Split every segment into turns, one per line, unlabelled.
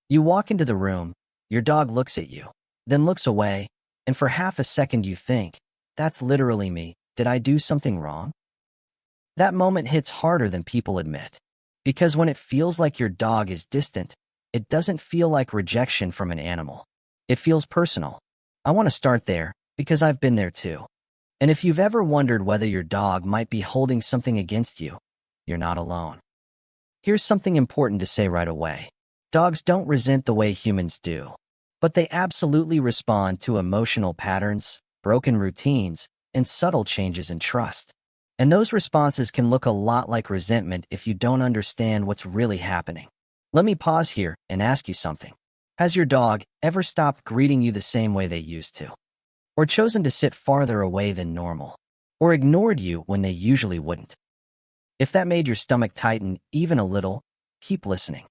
You walk into the room, your dog looks at you, then looks away, and for half a second you think, that's literally me. Did I do something wrong? That moment hits harder than people admit. Because when it feels like your dog is distant, it doesn't feel like rejection from an animal. It feels personal. I want to start there, because I've been there too. And if you've ever wondered whether your dog might be holding something against you, you're not alone. Here's something important to say right away. Dogs don't resent the way humans do, but they absolutely respond to emotional patterns, broken routines, and subtle changes in trust. And those responses can look a lot like resentment if you don't understand what's really happening. Let me pause here and ask you something. Has your dog ever stopped greeting you the same way they used to? Or chosen to sit farther away than normal? Or ignored you when they usually wouldn't? If that made your stomach tighten even a little, keep listening.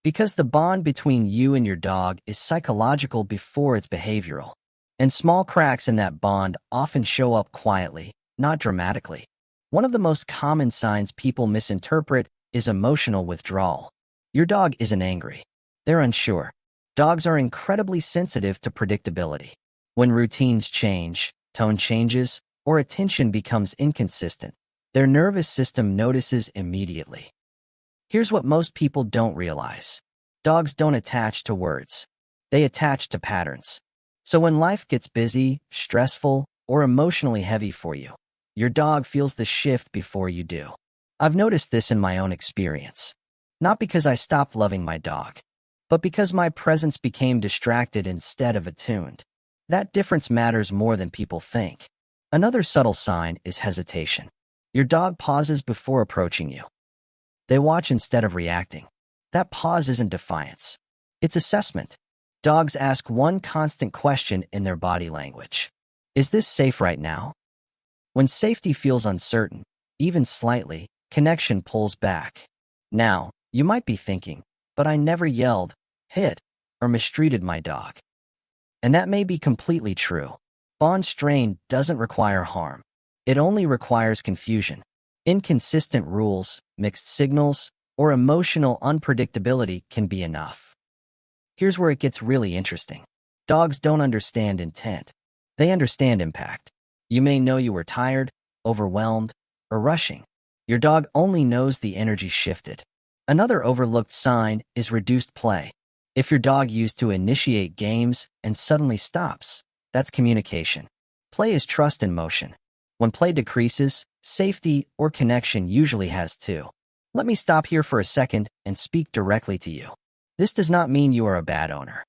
Because the bond between you and your dog is psychological before it's behavioral. And small cracks in that bond often show up quietly, not dramatically. One of the most common signs people misinterpret is emotional withdrawal. Your dog isn't angry. They're unsure. Dogs are incredibly sensitive to predictability. When routines change, tone changes, or attention becomes inconsistent, their nervous system notices immediately. Here's what most people don't realize. Dogs don't attach to words. They attach to patterns. So when life gets busy, stressful, or emotionally heavy for you, your dog feels the shift before you do. I've noticed this in my own experience. Not because I stopped loving my dog, but because my presence became distracted instead of attuned. That difference matters more than people think. Another subtle sign is hesitation. Your dog pauses before approaching you. They watch instead of reacting. That pause isn't defiance. It's assessment. Dogs ask one constant question in their body language. Is this safe right now? When safety feels uncertain, even slightly, connection pulls back. Now, you might be thinking, but I never yelled, hit, or mistreated my dog. And that may be completely true. Bond strain doesn't require harm. It only requires confusion. Inconsistent rules, mixed signals, or emotional unpredictability can be enough. Here's where it gets really interesting. Dogs don't understand intent. They understand impact. You may know you were tired, overwhelmed, or rushing. Your dog only knows the energy shifted. Another overlooked sign is reduced play. If your dog used to initiate games and suddenly stops, that's communication. Play is trust in motion. When play decreases, safety or connection usually has too. Let me stop here for a second and speak directly to you. This does not mean you are a bad owner.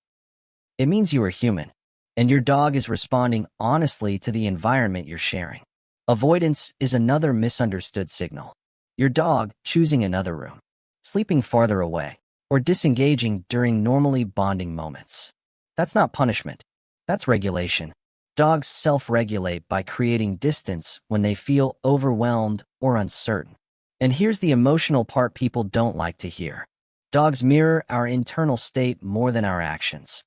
It means you are human, and your dog is responding honestly to the environment you're sharing. Avoidance is another misunderstood signal. Your dog choosing another room, sleeping farther away, or disengaging during normally bonding moments. That's not punishment. That's regulation. Dogs self-regulate by creating distance when they feel overwhelmed or uncertain. And here's the emotional part people don't like to hear. Dogs mirror our internal state more than our actions.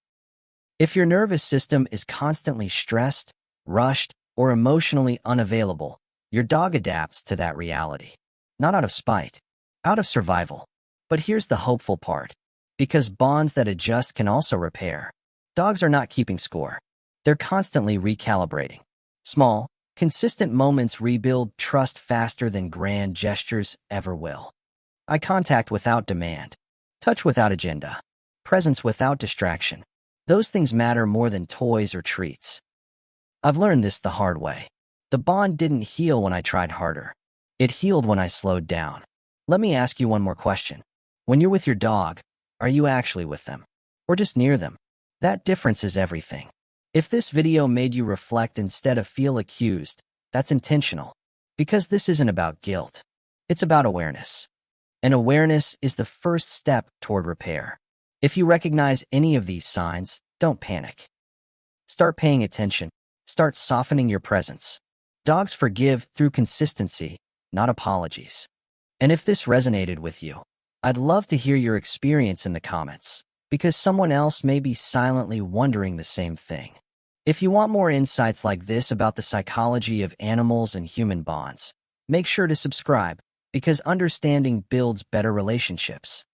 If your nervous system is constantly stressed, rushed, or emotionally unavailable, your dog adapts to that reality. Not out of spite, out of survival. But here's the hopeful part. Because bonds that adjust can also repair. Dogs are not keeping score. They're constantly recalibrating. Small, consistent moments rebuild trust faster than grand gestures ever will. Eye contact without demand. Touch without agenda. Presence without distraction. Those things matter more than toys or treats. I've learned this the hard way. The bond didn't heal when I tried harder. It healed when I slowed down. Let me ask you one more question. When you're with your dog, are you actually with them? Or just near them? That difference is everything. If this video made you reflect instead of feel accused, that's intentional. Because this isn't about guilt. It's about awareness. And awareness is the first step toward repair. If you recognize any of these signs, don't panic. Start paying attention. Start softening your presence. Dogs forgive through consistency, not apologies. And if this resonated with you, I'd love to hear your experience in the comments, because someone else may be silently wondering the same thing. If you want more insights like this about the psychology of animals and human bonds, make sure to subscribe, because understanding builds better relationships.